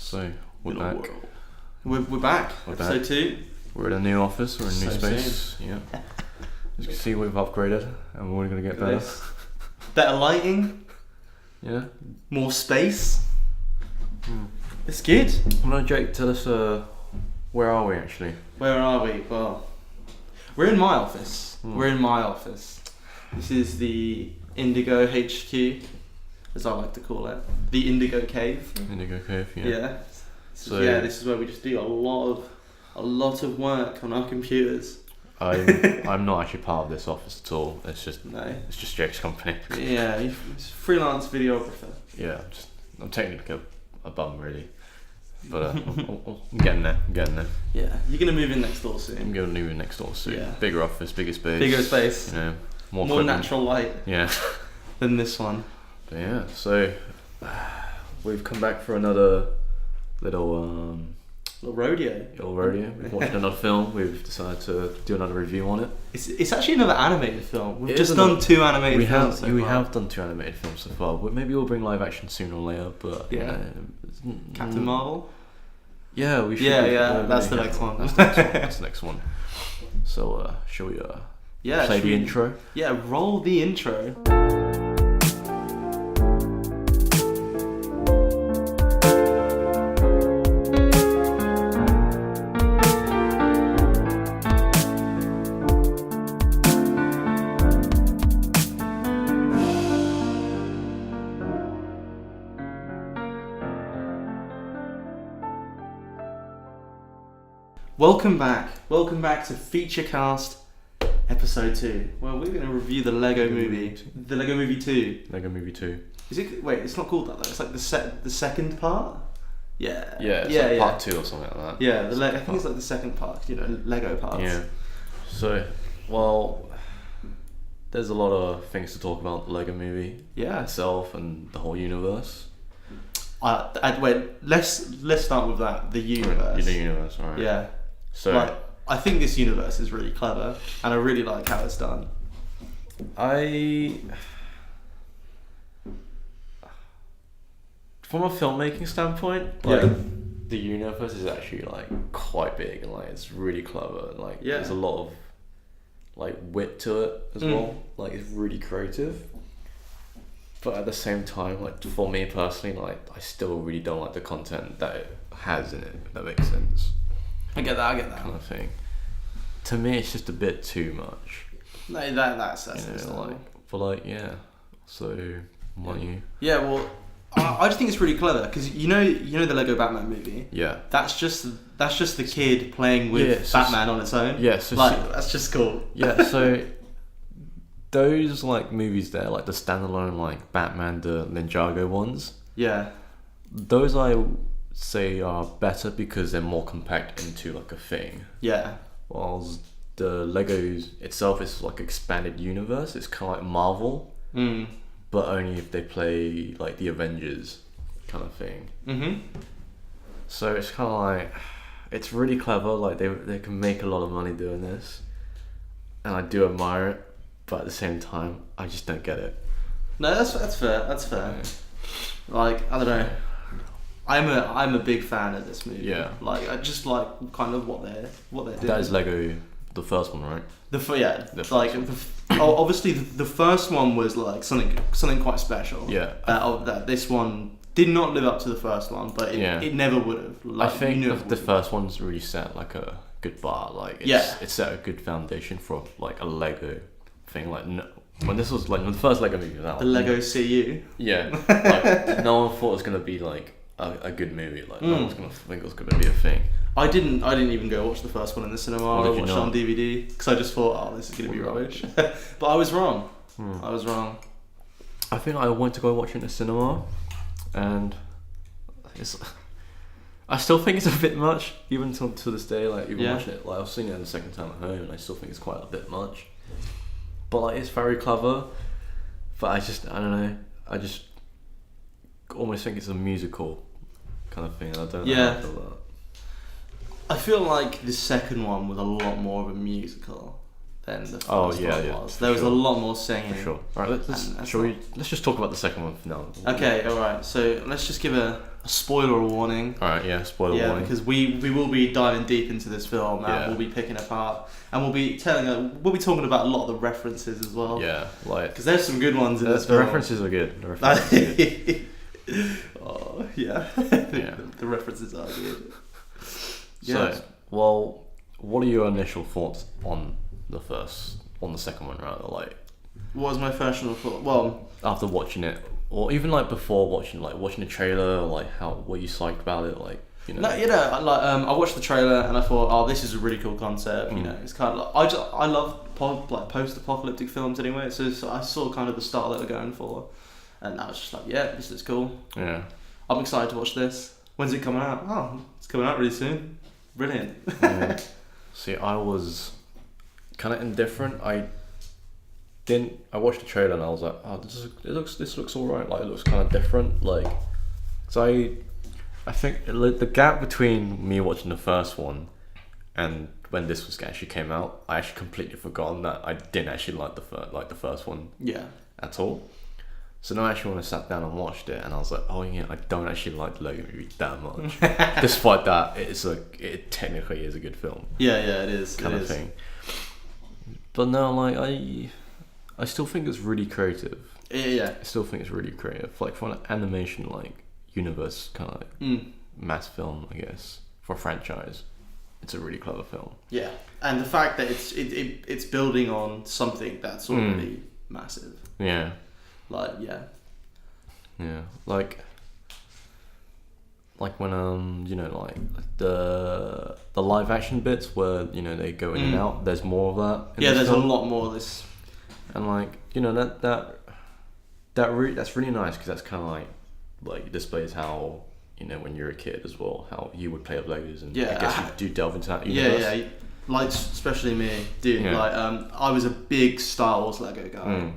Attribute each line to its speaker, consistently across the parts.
Speaker 1: So we're
Speaker 2: Little
Speaker 1: back.
Speaker 2: world. We're back.
Speaker 1: We're
Speaker 2: Episode
Speaker 1: back.
Speaker 2: 2.
Speaker 1: We're in a new office. We're in a new
Speaker 2: So
Speaker 1: space. Yeah. As you can see, we've upgraded, and we're only gonna get better.
Speaker 2: This. Better lighting,
Speaker 1: Yeah.
Speaker 2: more space. It's good.
Speaker 1: Well, Jake, tell us, where are we actually?
Speaker 2: Where are we? Well, we're in my office.
Speaker 1: Hmm.
Speaker 2: We're in my office. This is the Indigo HQ, as I like to call it. The Indigo Cave.
Speaker 1: Indigo Cave. Yeah.
Speaker 2: Yeah.
Speaker 1: So-
Speaker 2: This is where we just do a lot of work on our computers.
Speaker 1: I'm not actually part of this office at all. It's just Jake's company.
Speaker 2: Yeah, he's a freelance videographer.
Speaker 1: Yeah. I'm technically a bum really, but I'm getting there.
Speaker 2: Yeah, you're gonna move in next door
Speaker 1: I'm
Speaker 2: soon.
Speaker 1: going to move next door soon.
Speaker 2: Yeah.
Speaker 1: Bigger office, bigger space.
Speaker 2: Bigger space,
Speaker 1: You know, more
Speaker 2: more
Speaker 1: equipment.
Speaker 2: natural light
Speaker 1: Yeah.
Speaker 2: than this one.
Speaker 1: But yeah, so we've come back for another little
Speaker 2: rodeo.
Speaker 1: rodeo. We've watched another film. We've decided to do another review on it.
Speaker 2: It's actually another animated film. We've
Speaker 1: It
Speaker 2: just
Speaker 1: is
Speaker 2: done
Speaker 1: another-
Speaker 2: 2 animated
Speaker 1: We
Speaker 2: films.
Speaker 1: have have done 2 animated films so far, but maybe we'll bring live action sooner or later. But
Speaker 2: Yeah. Captain Marvel.
Speaker 1: Yeah, we should.
Speaker 2: Yeah, that's the next one.
Speaker 1: That's the next one. That's the next one. So shall we
Speaker 2: Yeah.
Speaker 1: play
Speaker 2: should
Speaker 1: the
Speaker 2: we-
Speaker 1: intro?
Speaker 2: Yeah, roll the intro. Welcome back to Featurecast episode 2. Well, we're going to review the Lego movie. The Lego Movie 2.
Speaker 1: Lego Movie 2.
Speaker 2: Is it? Wait, it's not called that though. It's like the second part. Yeah.
Speaker 1: Yeah, it's
Speaker 2: yeah,
Speaker 1: like
Speaker 2: yeah.
Speaker 1: part 2 or something like that.
Speaker 2: Yeah, I think it's like the second part. You know, Lego parts.
Speaker 1: Yeah. So, well, there's a lot of things to talk about the Lego Movie
Speaker 2: Yeah.
Speaker 1: itself and the whole universe.
Speaker 2: Wait. Let's start with that. The universe.
Speaker 1: The universe, alright.
Speaker 2: Yeah.
Speaker 1: So,
Speaker 2: Like, I think this universe is really clever, and I really like how it's done.
Speaker 1: from a filmmaking standpoint, like, the universe is actually like quite big and like it's really clever and like
Speaker 2: Yeah.
Speaker 1: there's a lot of like wit to it as well. Like it's really creative. But at the same time, like for me personally, like I still really don't like the content that it has in it, if that makes sense.
Speaker 2: I get that.
Speaker 1: Kind of thing. To me it's just a bit too much.
Speaker 2: No, that's
Speaker 1: You know,
Speaker 2: understandable.
Speaker 1: like but like yeah. So why don't you?
Speaker 2: Yeah, well, I just think it's really clever because you know the Lego Batman movie.
Speaker 1: Yeah.
Speaker 2: That's just the kid playing with
Speaker 1: Yeah, so-
Speaker 2: Batman on its own.
Speaker 1: Yeah, so
Speaker 2: Like that's just cool.
Speaker 1: yeah, so those like movies there, like the standalone like Batman the Ninjago ones,
Speaker 2: Yeah.
Speaker 1: those I say are better because they're more compact into like a thing.
Speaker 2: Yeah.
Speaker 1: Whilst the Legos itself is like expanded universe, it's kind of like Marvel, but only if they play like the Avengers kind of thing.
Speaker 2: Mhm.
Speaker 1: So it's kind of like, it's really clever, like they can make a lot of money doing this, and I do admire it, but at the same time I just don't get it.
Speaker 2: No, that's fair. That's fair. Like I don't know. I'm a big fan of this movie.
Speaker 1: Yeah.
Speaker 2: Like I just like kind of what they're doing.
Speaker 1: That is Lego, the first one, right?
Speaker 2: Obviously the first one was like something quite special.
Speaker 1: Yeah.
Speaker 2: That this one did not live up to the first one, but it never would have.
Speaker 1: I think the first one's really set like a good bar. Like it's set a good foundation for like a Lego thing. Like when this was like when the first Lego movie was out.
Speaker 2: The Lego CU.
Speaker 1: Yeah. Like no one thought it was gonna be like a good movie. Like no one's gonna think it was gonna be a thing.
Speaker 2: I didn't even go watch the first one in the cinema. I
Speaker 1: Did you
Speaker 2: watched it
Speaker 1: not?
Speaker 2: on DVD because I just thought, oh, this is gonna be rubbish. But I was wrong. I was wrong.
Speaker 1: I think I went to go watch it in the cinema, and I still think it's a bit much, even to this day. Like even watching it, like I was seeing it the second time at home, and I still think it's quite a bit much. But like it's very clever. But I don't know. I just almost think it's a musical kind of thing. And I don't know how I feel about that.
Speaker 2: I feel like the second one was a lot more of a musical than the first one was. There was a lot more singing.
Speaker 1: For sure. Alright, let's just talk about the second one for now.
Speaker 2: Okay, alright. So let's just give a a spoiler warning.
Speaker 1: All right, yeah, spoiler warning.
Speaker 2: Because we will be diving deep into this film, and we'll be picking apart, and we'll be talking about a lot of the references as well.
Speaker 1: Yeah, like
Speaker 2: because there's some good ones in this
Speaker 1: film.
Speaker 2: The
Speaker 1: references are good. The references are good.
Speaker 2: Oh yeah, the references are good.
Speaker 1: Yeah. So, well, what are your initial thoughts on the second one, rather? Like,
Speaker 2: what was my first initial thought? Well,
Speaker 1: after watching it, or even like before watching the trailer, like what you psyched about it, like
Speaker 2: I watched the trailer and I thought, oh, this is a really cool concept. You know, it's kind of like I love post-apocalyptic films anyway, so I saw kind of the style that they're going for, and I was just like, yeah, this looks cool.
Speaker 1: Yeah,
Speaker 2: I'm excited to watch this. When's it coming out? Oh, it's coming out really soon. Brilliant.
Speaker 1: See, I was kind of indifferent. I watched the trailer and I was like, oh, this looks alright. Like, it looks kind of different. Like, so I think the gap between me watching the first one and when this was actually came out, I actually completely forgotten that I didn't actually like the first one.
Speaker 2: Yeah.
Speaker 1: At all. So now actually when I sat down and watched it, and I was like, oh yeah, I don't actually like the Lego Movie that much. Despite that, it technically is a good film.
Speaker 2: Yeah, it is.
Speaker 1: Kind of thing. But no, like I still think it's really creative.
Speaker 2: Yeah.
Speaker 1: I still think it's really creative. Like for an animation like universe kind of mass film, I guess, for a franchise, it's a really clever film.
Speaker 2: Yeah, and the fact that it's building on something that's already massive.
Speaker 1: Yeah.
Speaker 2: Like
Speaker 1: like when like the live action bits where they go in and out, there's more of that in
Speaker 2: there's
Speaker 1: film.
Speaker 2: a lot more of this,
Speaker 1: and like that's really nice because that's kind of like displays how when you're a kid as well, how you would play with Legos, and I guess you do delve into that universe.
Speaker 2: Like especially me, dude. Like I was a big Star Wars Lego guy.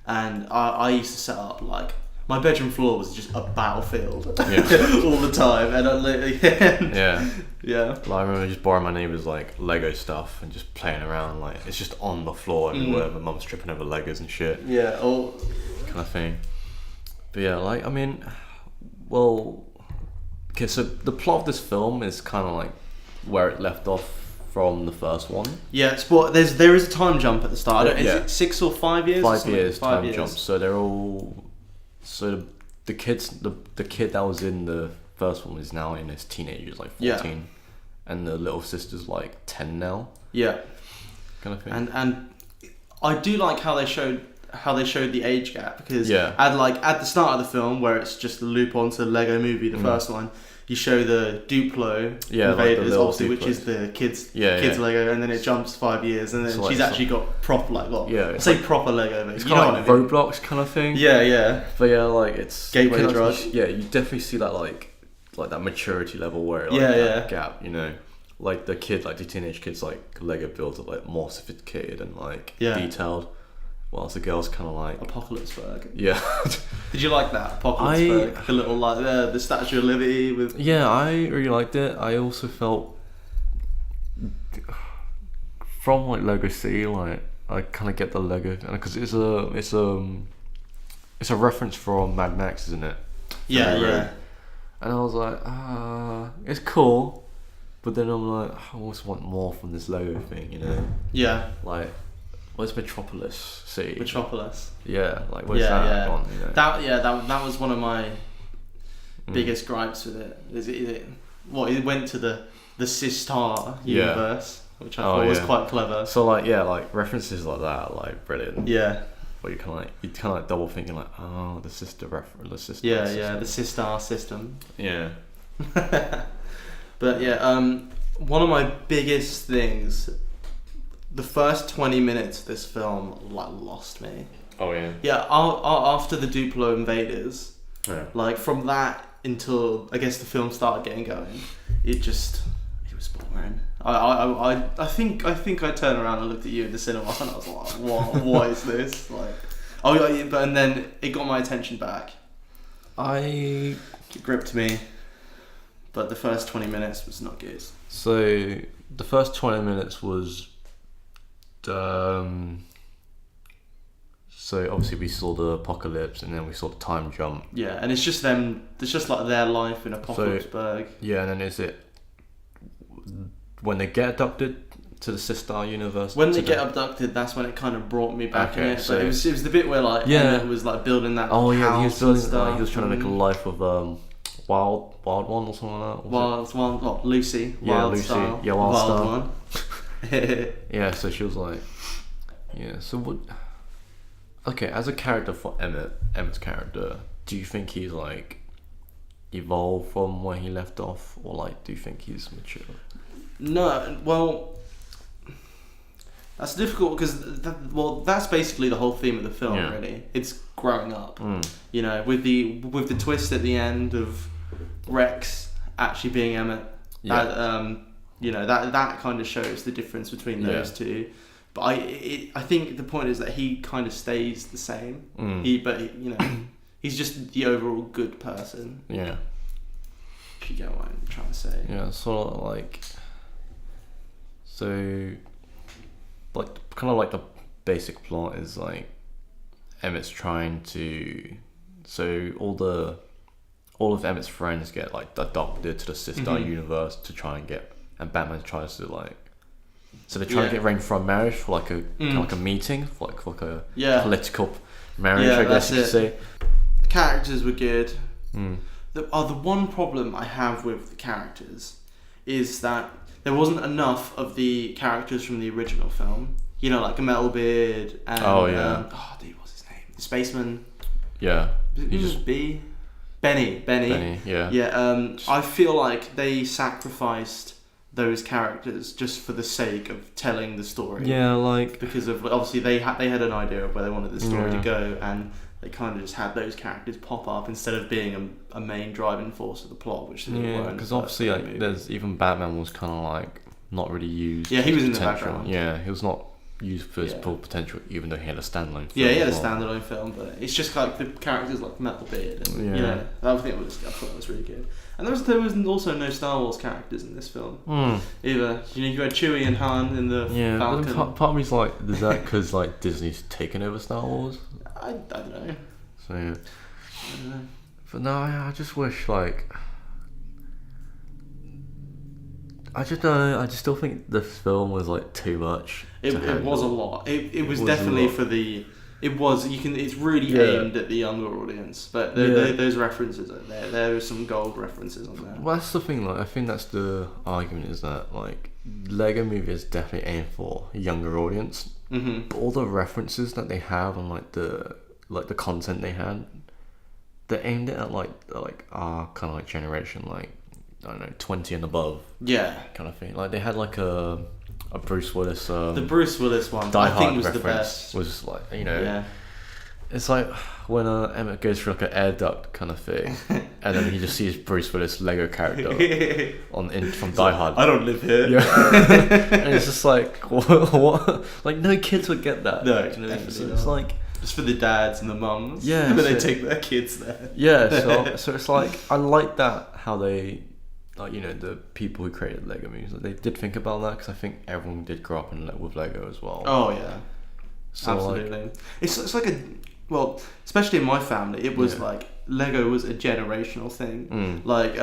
Speaker 2: And I used to set up like my bedroom floor was just a battlefield all the time, and
Speaker 1: Like, I remember just borrowing my neighbour's like Lego stuff and just playing around. Like it's just on the floor everywhere. My mum's tripping over Legos and shit.
Speaker 2: Yeah, all
Speaker 1: kind of thing. But yeah, like I mean, well, okay. So the plot of this film is kind of like where it left off from the first one.
Speaker 2: Yeah, there is a time jump at the start. Is it 6 or 5 years?
Speaker 1: 5 years time jump. So they're all the kid that was in the first one is now in his teenagers, like 14, and the little sister's like 10 now.
Speaker 2: Yeah,
Speaker 1: kind of thing.
Speaker 2: And I do like how they showed the age gap, because at the start of the film where it's just the loop onto the Lego Movie, the first one. You show the Duplo invaders,
Speaker 1: like
Speaker 2: obviously, which is the kids Lego, and then it jumps 5 years, and then she's actually got proper proper Lego.
Speaker 1: It's kind of like Roblox kind of thing.
Speaker 2: Yeah.
Speaker 1: But yeah, like it's
Speaker 2: gateway drug.
Speaker 1: Yeah, you definitely see that like that maturity level where that gap, like the teenage kids like Lego builds are like more sophisticated and like detailed. Whilst the girl's kind of like
Speaker 2: Apocalypseburg.
Speaker 1: Yeah.
Speaker 2: Did you like that Apocalypseburg? The little the Statue of Liberty with.
Speaker 1: Yeah, I really liked it. I also felt from like Lego City, like I kind of get the Lego because it's a reference from Mad Max, isn't it?
Speaker 2: Yeah.
Speaker 1: And I was like, it's cool, but then I'm like, I always want more from this Lego thing,
Speaker 2: Yeah.
Speaker 1: Like. Where's Metropolis City?
Speaker 2: Metropolis.
Speaker 1: Yeah, like where's that gone?
Speaker 2: That was one of my biggest gripes with it. It went to the Sistar universe, which I thought was quite clever.
Speaker 1: So like references like that are like brilliant.
Speaker 2: Yeah.
Speaker 1: But you kind of double thinking like, oh, the sister reference, the sister.
Speaker 2: Yeah, the Sistar system.
Speaker 1: Yeah.
Speaker 2: But one of my biggest things. The first 20 minutes of this film lost me.
Speaker 1: Oh yeah.
Speaker 2: Yeah, after the Duplo invaders,
Speaker 1: like
Speaker 2: from that until I guess the film started getting going, it was boring. I think I turned around and looked at you in the cinema and I was like, what is this? Like, and then it got my attention back. It gripped me, but the first 20 minutes was not good.
Speaker 1: So the first 20 minutes was So obviously we saw the apocalypse, and then we saw the time jump.
Speaker 2: Yeah, and it's just them. It's just like their life in Apocalypseburg.
Speaker 1: Yeah, and then is it when they get abducted to the Sistar universe?
Speaker 2: When they get abducted, that's when it kind of brought me back in
Speaker 1: Okay,
Speaker 2: it.
Speaker 1: so-
Speaker 2: But it was the bit where like
Speaker 1: Yeah.
Speaker 2: Emmett was like building that
Speaker 1: Oh
Speaker 2: house
Speaker 1: yeah, he was
Speaker 2: and
Speaker 1: building.
Speaker 2: stuff.
Speaker 1: He was trying to make a
Speaker 2: and
Speaker 1: life of wild one or something like that. Was
Speaker 2: Wild, Lucy,
Speaker 1: Yeah,
Speaker 2: Wild
Speaker 1: Lucy.
Speaker 2: Style,
Speaker 1: Yeah, Wild Style.
Speaker 2: one.
Speaker 1: it? Yeah, so she was like, yeah. So what? Okay, as a character for Emmett's character, do you think he's like evolved from where he left off, or like do you think he's mature?
Speaker 2: No, well, that's difficult because that's basically the whole theme of the film.
Speaker 1: Yeah.
Speaker 2: Really, it's growing up.
Speaker 1: Mm.
Speaker 2: You know, with the twist at the end of Rex actually being Emmett.
Speaker 1: Yeah.
Speaker 2: That, you know, that kind of shows the difference between those two. But I think the point is that he kind of stays the same.
Speaker 1: Mm.
Speaker 2: You know, he's just the overall good person.
Speaker 1: Yeah.
Speaker 2: If you get what I'm trying to say.
Speaker 1: Yeah, sort of like. So, like, kind of like the basic plot is like Emmett's trying to. So all of Emmett's friends get like adopted to the Sistar universe to try and get, and Batman tries to like. So they're trying to get arranged for a marriage, for like a kind of like a meeting, for like a political marriage, I guess you could say.
Speaker 2: The characters were good.
Speaker 1: Mm.
Speaker 2: The one problem I have with the characters is that there wasn't enough of the characters from the original film. You know, like Metalbeard and dude, what's his name? The spaceman.
Speaker 1: Yeah.
Speaker 2: He just Benny.
Speaker 1: Yeah.
Speaker 2: Yeah. I feel like they sacrificed those characters just for the sake of telling the story.
Speaker 1: Yeah, like
Speaker 2: Because of obviously they had an idea of where they wanted the story to go, and they kind of just had those characters pop up instead of being a main driving force of the plot, which they were.
Speaker 1: because obviously like there's even Batman was kind of like not really used.
Speaker 2: Yeah, he was in the
Speaker 1: potential.
Speaker 2: background.
Speaker 1: Yeah, he was not used for his full potential, even though he had a standalone film.
Speaker 2: Yeah, he had a
Speaker 1: as well.
Speaker 2: standalone film, but it's just like the characters like Metalbeard, and you know, I thought it was really good. And there was also no Star Wars characters in this film either. You know, you had Chewie and Han in the Falcon.
Speaker 1: But part of me's like, is that because like Disney's taken over Star Wars?
Speaker 2: I don't know.
Speaker 1: So yeah.
Speaker 2: I don't know.
Speaker 1: But no, I just wish like. I just don't know. I just still think the film was like too much.
Speaker 2: It was a lot. It was
Speaker 1: was
Speaker 2: definitely
Speaker 1: a lot.
Speaker 2: for the. It was. It's really aimed at the younger audience, but those references are there. There are some gold references on there.
Speaker 1: Well, that's the thing. Like, I think that's the argument is that like Lego Movie is definitely aimed for a younger audience.
Speaker 2: Mm-hmm.
Speaker 1: But all the references that they have and like the content they had, they're aimed at like our kind of like generation, like I don't know, 20 and above.
Speaker 2: Yeah.
Speaker 1: Kind of thing. Like they had like a Bruce Willis.
Speaker 2: The Bruce Willis one,
Speaker 1: Die
Speaker 2: I think,
Speaker 1: Hard
Speaker 2: was the
Speaker 1: reference
Speaker 2: best.
Speaker 1: was like, you know.
Speaker 2: Yeah.
Speaker 1: It's like when Emmett goes through like an air duct kind of thing, and then he just sees Bruce Willis Lego character from Die Hard.
Speaker 2: I don't live here.
Speaker 1: Yeah, and it's just like what? Like no kids would get that.
Speaker 2: No,
Speaker 1: you know?
Speaker 2: definitely
Speaker 1: So it's
Speaker 2: not.
Speaker 1: like
Speaker 2: Just for the dads and the mums.
Speaker 1: Yeah,
Speaker 2: when they
Speaker 1: so-
Speaker 2: take their kids there.
Speaker 1: yeah. So it's like I like that how they. Like, you know, the people who created Lego movies, like, they did think about that because I think everyone did grow up with Lego as well.
Speaker 2: Oh yeah,
Speaker 1: So,
Speaker 2: absolutely. It's like especially in my family, it was like Lego was a generational thing. Like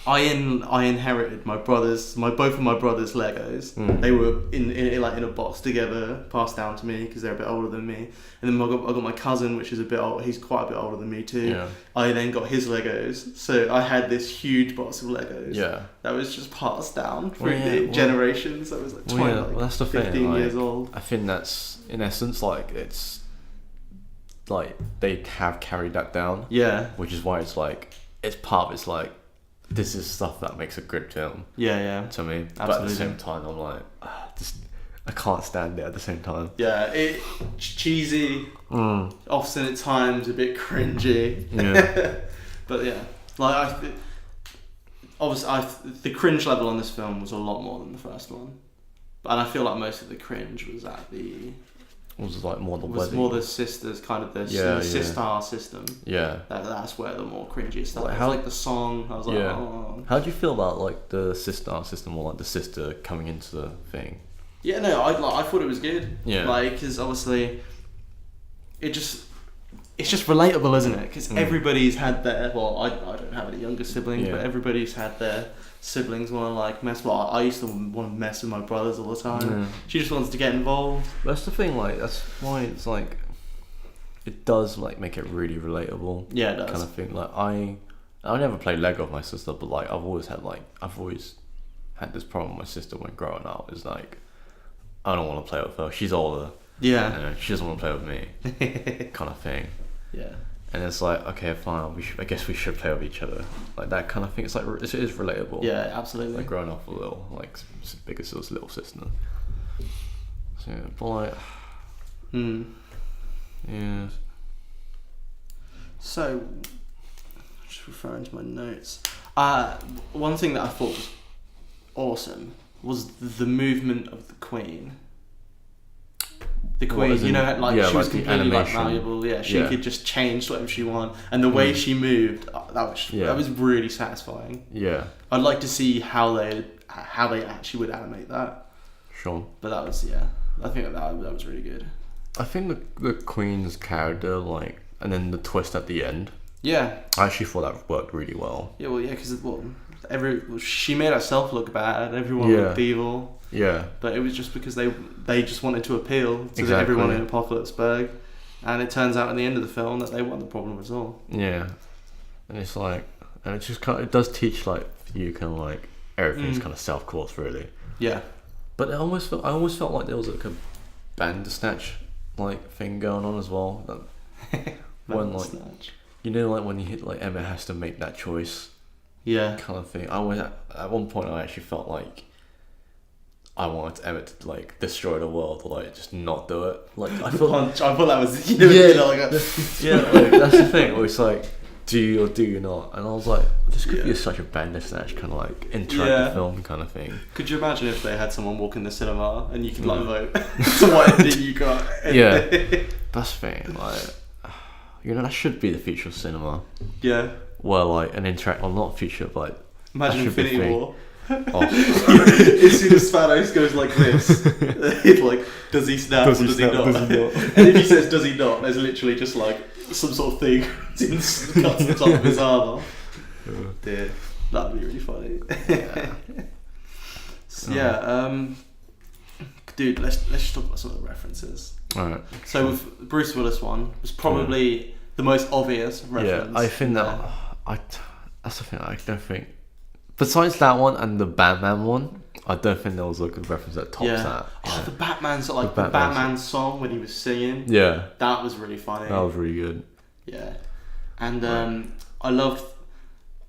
Speaker 2: I inherited both of my brothers' Legos. They were in a box together, passed down to me because they're a bit older than me. And then I got my cousin, which is a bit old. He's quite a bit older than me too.
Speaker 1: Yeah.
Speaker 2: I then got his Legos, so I had this huge box of Legos.
Speaker 1: Yeah.
Speaker 2: That was just passed down through the generations. I was like 20,
Speaker 1: well, that's the
Speaker 2: 15
Speaker 1: thing.
Speaker 2: years
Speaker 1: Like,
Speaker 2: old.
Speaker 1: I think that's in essence like it's like they have carried that down.
Speaker 2: Yeah.
Speaker 1: Which is why it's like it's part of it's like this is stuff that makes a good film
Speaker 2: Yeah.
Speaker 1: to me. But at
Speaker 2: Absolutely.
Speaker 1: the same time, I'm like, I can't stand it at the same time.
Speaker 2: Yeah, cheesy, often at times a bit cringy.
Speaker 1: Yeah.
Speaker 2: But yeah, like obviously, the cringe level on this film was a lot more than the first one, and I feel like most of the cringe was at the
Speaker 1: Was like more the
Speaker 2: was
Speaker 1: wedding.
Speaker 2: more the sisters, kind of the Sistar system.
Speaker 1: Yeah.
Speaker 2: That's where the more cringy stuff.
Speaker 1: Like
Speaker 2: Like,
Speaker 1: how-
Speaker 2: like the song, I was like, oh.
Speaker 1: How do you feel about like the sister system or like the sister coming into the thing?
Speaker 2: Yeah, no, I thought it was good.
Speaker 1: Yeah.
Speaker 2: Like, because obviously, it's just relatable, isn't it? Because everybody's had their, well, I don't have any younger siblings, but everybody's had their siblings want to like mess. Well, I used to want to mess with my brothers all the time.
Speaker 1: Yeah.
Speaker 2: She just wants to get involved.
Speaker 1: That's the thing, like, that's why it's like, it does like make it really relatable.
Speaker 2: Yeah, it does.
Speaker 1: Kind of thing. Like I never played Lego with my sister, but like I've always had this problem with my sister when growing up. Is like, I don't want to play with her. She's older.
Speaker 2: Yeah.
Speaker 1: You know, she doesn't want to play with me. Kind of thing.
Speaker 2: Yeah.
Speaker 1: And it's like, okay, fine. I guess we should play with each other. Like that kind of thing. It's like it is relatable.
Speaker 2: Yeah, absolutely.
Speaker 1: Like growing up with a little, like bigger sister's little sister. So, but like, yeah.
Speaker 2: So, just referring to my notes. One thing that I thought was awesome was the movement of the Queen. The Queen, you know, like she was completely like malleable. Yeah, she could just change whatever she wanted, and the way she moved, that was really satisfying.
Speaker 1: Yeah.
Speaker 2: I'd like to see how they actually would animate that.
Speaker 1: Sure.
Speaker 2: But that was I think that was really good.
Speaker 1: I think the Queen's character, like, and then the twist at the end.
Speaker 2: Yeah.
Speaker 1: I actually thought that worked really well.
Speaker 2: Yeah, well, yeah, because she made herself look bad. Everyone looked evil.
Speaker 1: Yeah.
Speaker 2: But it was just because they just wanted to appeal to everyone in Apocalypseburg, and it turns out at the end of the film that they weren't the problem at all.
Speaker 1: Yeah. And it's like, and it just kind of, it does teach like you kind of like everything's kind of self-caused really.
Speaker 2: Yeah.
Speaker 1: But I almost felt like there was like a Bandersnatch like thing going on as well. When like, you know, like when you hit like Emmett has to make that choice.
Speaker 2: Yeah.
Speaker 1: Kind of thing. At one point I actually felt like I wanted Emmett to like destroy the world or like just not do it. Like I thought
Speaker 2: that was
Speaker 1: like that's the thing. Where it's like, do you or do you not? And I was like, this could be such a Bandersnatch kind of like interactive film kind of thing.
Speaker 2: Could you imagine if they had someone walk in the cinema and you could like vote to what ending you got?
Speaker 1: Yeah, that's the thing. Like, you know, that should be the future of cinema.
Speaker 2: Yeah.
Speaker 1: Well, like an not future, but
Speaker 2: imagine Infinity War.
Speaker 1: Oh.
Speaker 2: As soon as Thanos goes like this, it's like, does he snap or does he not? And if he says does he not, there's literally just like some sort of thing cuts the top of his arm off. Dear, that'd be really funny. Dude, let's just talk about some of the references.
Speaker 1: Alright.
Speaker 2: So with Bruce Willis one was probably the most obvious reference.
Speaker 1: Yeah, I think that's the thing. I don't think. Besides that one and the Batman one, I don't think there was like a reference that tops that.
Speaker 2: Oh, the Batman song, like the Batman song when he was singing.
Speaker 1: Yeah.
Speaker 2: That was really funny.
Speaker 1: That was really good.
Speaker 2: Yeah. And I loved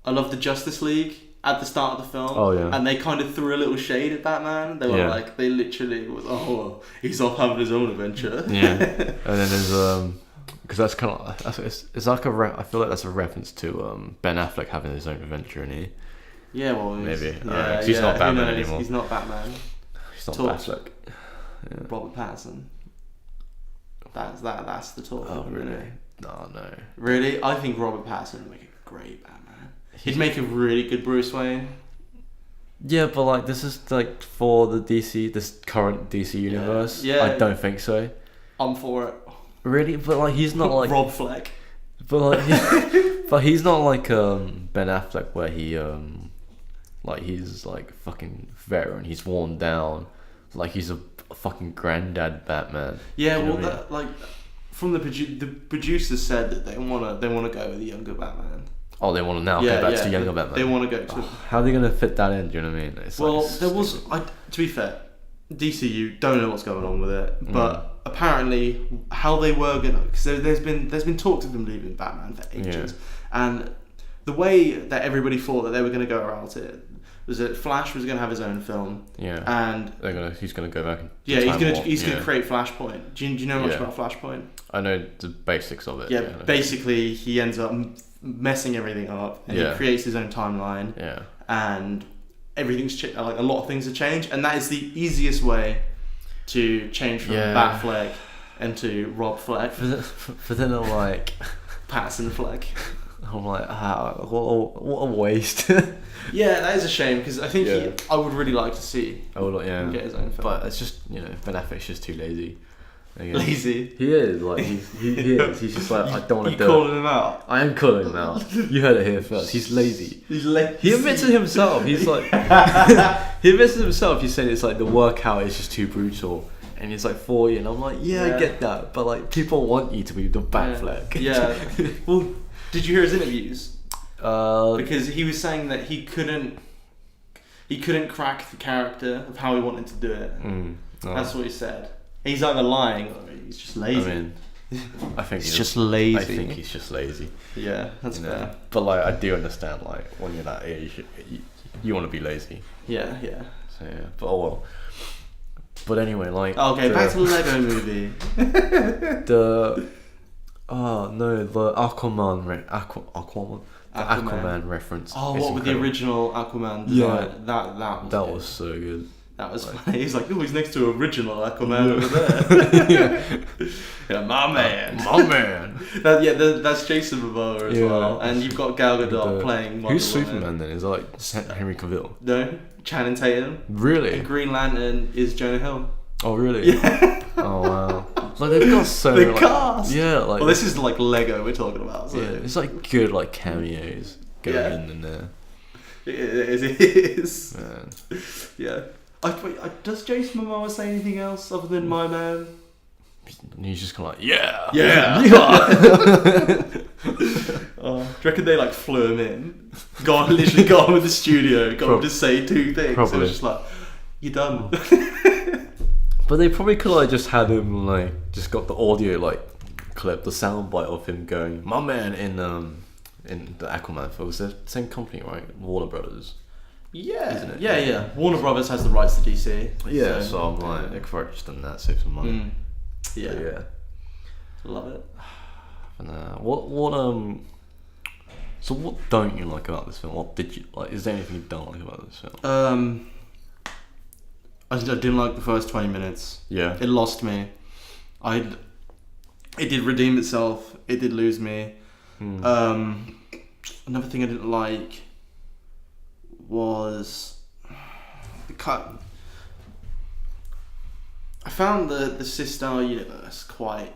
Speaker 2: the Justice League at the start of the film.
Speaker 1: Oh yeah.
Speaker 2: And they kind of threw a little shade at Batman. They were like, they literally was, he's off having his own adventure.
Speaker 1: Yeah. And then there's because that's kind of it's like I feel like that's a reference to Ben Affleck having his own adventure, and he.
Speaker 2: Yeah, well,
Speaker 1: maybe. He's not Batman anymore.
Speaker 2: He's not Batman.
Speaker 1: He's not Affleck.
Speaker 2: Yeah. Robert Pattinson. That's the talk.
Speaker 1: Oh really? No.
Speaker 2: Really, I think Robert Pattinson would make a great Batman. He'd make a really good Bruce Wayne.
Speaker 1: Yeah, but like this is like for this current DC universe.
Speaker 2: Yeah.
Speaker 1: I don't think so.
Speaker 2: I'm for it.
Speaker 1: Really, but like he's not like
Speaker 2: Rob Fleck.
Speaker 1: But like, he's not like Ben Affleck, where he's like fucking veteran. He's worn down, like he's a fucking granddad Batman.
Speaker 2: Yeah, well, that, like from the producers said that they wanna go with the younger Batman.
Speaker 1: Oh, they want to now go back to younger Batman.
Speaker 2: They want to go to.
Speaker 1: How are they gonna fit that in? Do you know what I mean? It's
Speaker 2: to be fair, DCU don't know what's going on with it, but apparently how they were gonna, because there's been talks of them leaving Batman for ages, and the way that everybody thought that they were gonna go around it was that Flash was gonna have his own film, and
Speaker 1: he's gonna go back.
Speaker 2: He's gonna create Flashpoint. Do you know much about Flashpoint?
Speaker 1: I know the basics of it.
Speaker 2: Yeah, basically he ends up messing everything up, and he creates his own timeline.
Speaker 1: Yeah, and
Speaker 2: everything's like a lot of things have changed, and that is the easiest way to change from Batfleck into Rob Fleck.
Speaker 1: But then I'm like
Speaker 2: Pattinson Fleck.
Speaker 1: I'm like, what a waste.
Speaker 2: Yeah, that is a shame, because I think I would really like to see him get his own film.
Speaker 1: But it's just, Ben Affleck's just too lazy. Again.
Speaker 2: Lazy.
Speaker 1: He is like he is. He's just like, I don't want to do it.
Speaker 2: You calling him out?
Speaker 1: I am calling him out. You heard it here first. He's lazy.
Speaker 2: He's lazy.
Speaker 1: He admits it himself. He's like, he admits it himself. He's saying it's like the workout is just too brutal, and he's like 40, and I'm like, yeah, I get that, but like people want you to be the Batfleck.
Speaker 2: Yeah. Well, did you hear his interviews? Because he was saying that he couldn't crack the character of how he wanted to do it. That's what he said. He's either lying or he's just lazy.
Speaker 1: I mean, I think
Speaker 2: he's just lazy.
Speaker 1: I think he's just lazy.
Speaker 2: Yeah, that's fair.
Speaker 1: But like, I do understand like when you're that age, you want to be lazy.
Speaker 2: Yeah.
Speaker 1: So yeah, but oh well. But anyway, like.
Speaker 2: Okay, back to the Lego movie.
Speaker 1: The Aquaman reference.
Speaker 2: Oh,
Speaker 1: is
Speaker 2: what with the
Speaker 1: incredible.
Speaker 2: original Aquaman design?
Speaker 1: Yeah, that was so good.
Speaker 2: That was funny. He's like, oh, he's next to original Aquaman over there. Yeah, my man. That's Jason Momoa as well. And you've got Gal Gadot playing Wonder
Speaker 1: Who's
Speaker 2: Woman.
Speaker 1: Superman then? Is that like Henry Cavill?
Speaker 2: No, Channing Tatum.
Speaker 1: Really?
Speaker 2: And Green Lantern is Jonah Hill.
Speaker 1: Oh, really? Yeah. Oh, wow. Like, they've got so
Speaker 2: the
Speaker 1: many...
Speaker 2: cast!
Speaker 1: Yeah, like...
Speaker 2: Well, this is like Lego we're talking about. So.
Speaker 1: Yeah, it's like good, like, cameos going in there.
Speaker 2: It is.
Speaker 1: Man.
Speaker 2: Yeah. Does Jason Momoa say anything else other than my man?
Speaker 1: And he's just kind of like, yeah.
Speaker 2: Do you reckon they like flew him in? Literally got him in the studio, got him to say two things.
Speaker 1: Probably.
Speaker 2: It was just like, you're done.
Speaker 1: But they probably could have just had him like just got the audio like clip, the soundbite of him going, my man in the Aquaman film. It's the same company, right? Warner Brothers.
Speaker 2: Yeah.
Speaker 1: Isn't it?
Speaker 2: Yeah. Warner Brothers has the rights to DC.
Speaker 1: Yeah, so I'm like, they could have just done that, save some money.
Speaker 2: Yeah.
Speaker 1: But yeah.
Speaker 2: Love it.
Speaker 1: And, so what don't you like about this film? What did you like? Is there anything you don't like about this film?
Speaker 2: I didn't like the first 20 minutes.
Speaker 1: Yeah.
Speaker 2: It lost me. It did redeem itself. It did lose me. Another thing I didn't like was the cut. I found the Sistar universe quite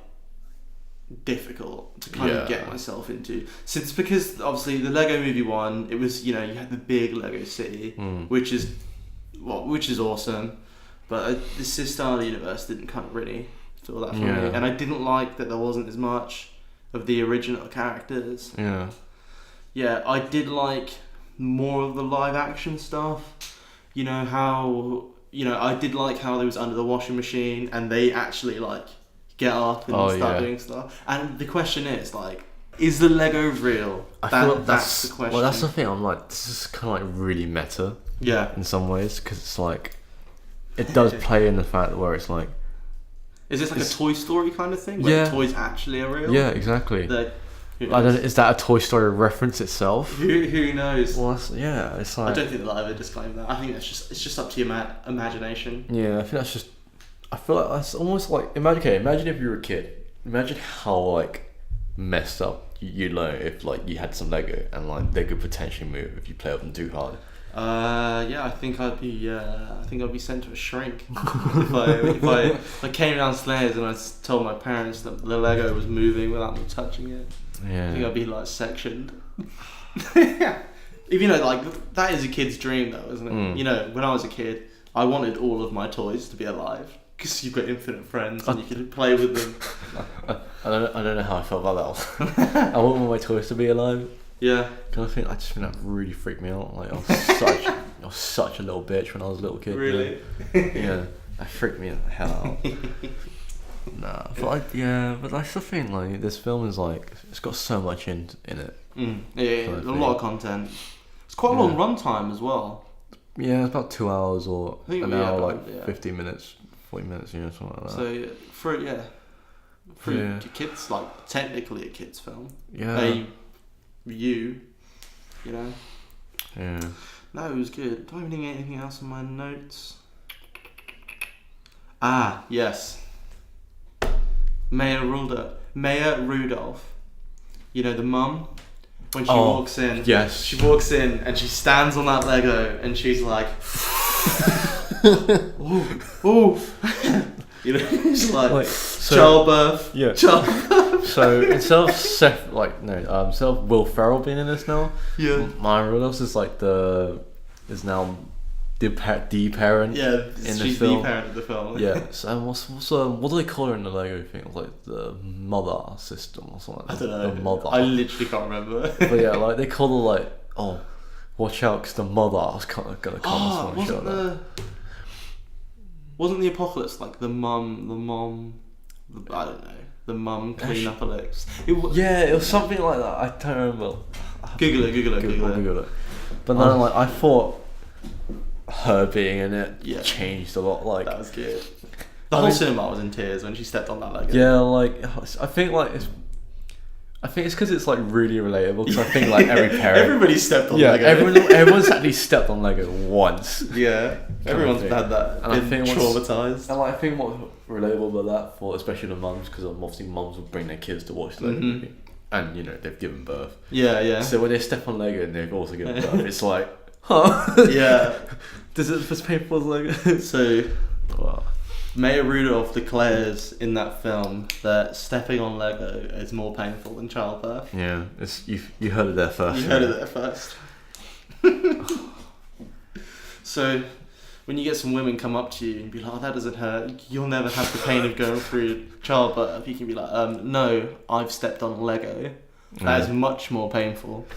Speaker 2: difficult to kind of get myself into, because obviously the Lego Movie one, it was, you had the big Lego city, which is awesome, but the Sistar universe didn't kind of really feel that for me, and I didn't like that there wasn't as much of the original characters. Yeah, I did like more of the live action stuff. I did like how they was under the washing machine and they actually like get up and start doing stuff. And the question is like, is the Lego real? That's the question.
Speaker 1: Well, that's the thing. I'm like, this is kind of like really meta.
Speaker 2: Yeah.
Speaker 1: In some ways, because it's like, it does play in the fact where it's like,
Speaker 2: is this like a Toy Story kind of thing? Where the toys actually are real?
Speaker 1: Yeah, exactly.
Speaker 2: I don't know,
Speaker 1: is that a Toy Story reference itself?
Speaker 2: Who knows?
Speaker 1: Well, it's like...
Speaker 2: I don't think they'll ever disclaim that. I think it's just up to your imagination.
Speaker 1: Yeah, I think that's just... I feel like that's almost like... Imagine if you were a kid. Imagine how, like, messed up you'd learn if, like, you had some Lego and, like, they could potentially move if you play with them too hard.
Speaker 2: I think I'd be sent to a shrink if I came downstairs and I told my parents that the Lego was moving without me touching it.
Speaker 1: Yeah.
Speaker 2: I think I'd be like sectioned. Like that is a kid's dream though, isn't it? When I was a kid, I wanted all of my toys to be alive because you've got infinite friends and you can play with them.
Speaker 1: I don't know how I felt about that one. I want all my toys to be alive.
Speaker 2: Yeah.
Speaker 1: I just think that really freaked me out. Like I was such a little bitch when I was a little kid.
Speaker 2: Really?
Speaker 1: Yeah. That freaked me the hell out. Nah, but I still think like this film is like it's got so much in it.
Speaker 2: Yeah, a lot of content. It's quite a long runtime as well.
Speaker 1: Yeah, it's about 2 hours or an hour, 50 minutes, 40 minutes, something like that.
Speaker 2: So for kids, like technically a kids film.
Speaker 1: Yeah.
Speaker 2: Yeah. No, it was good. Do I have anything else in my notes? Ah, yes. Maya Rudolph. The mum. When she walks in.
Speaker 1: Yes.
Speaker 2: She walks in and she stands on that Lego and she's like, ooh. You know, it's like
Speaker 1: so,
Speaker 2: childbirth.
Speaker 1: Yeah.
Speaker 2: Childbirth.
Speaker 1: So instead of instead of Will Ferrell being in this now,
Speaker 2: Yeah.
Speaker 1: Maya Rudolph is now the parent.
Speaker 2: Yeah,
Speaker 1: in the
Speaker 2: she's
Speaker 1: film.
Speaker 2: the parent of the film.
Speaker 1: Yeah. So what do they call her in the Lego thing? Like the mother system or something.
Speaker 2: I don't know.
Speaker 1: The mother.
Speaker 2: I literally can't remember.
Speaker 1: But yeah, like they call her like, oh, watch out, because the mother is kind of gonna come.
Speaker 2: Oh, wasn't the apocalypse like the mum? I don't know. The mum clean up Alex.
Speaker 1: Yeah, it was something like that. I don't remember.
Speaker 2: Google it.
Speaker 1: But then, like, I thought her being in it
Speaker 2: Yeah.
Speaker 1: changed a lot. Like,
Speaker 2: That was good. The whole cinema was in tears when she stepped on that Lego.
Speaker 1: yeah, like I think it's because it's like really relatable. Because I think like every parent,
Speaker 2: Everybody stepped on
Speaker 1: yeah,
Speaker 2: Lego.
Speaker 1: everyone's at least stepped on Lego once.
Speaker 2: Yeah, everyone's
Speaker 1: thing.
Speaker 2: had that.
Speaker 1: And I
Speaker 2: Been
Speaker 1: think
Speaker 2: traumatized.
Speaker 1: And like, I think what's relatable about that for especially the mums, because obviously mums will bring their kids to watch the Lego movie, and you know they've given birth.
Speaker 2: Yeah.
Speaker 1: So when they step on Lego and they've also given birth, it's like, huh?
Speaker 2: Yeah.
Speaker 1: Does it as painful as Lego?
Speaker 2: So
Speaker 1: Wow.
Speaker 2: Maya Rudolph declares in that film that stepping on Lego is more painful than childbirth.
Speaker 1: Yeah, you heard it there first.
Speaker 2: You heard it there first. So, when you get some women come up to you and be like, "Oh, that doesn't hurt. You'll never have the pain of going through childbirth," you can be like, "No, I've stepped on Lego. That is much more painful."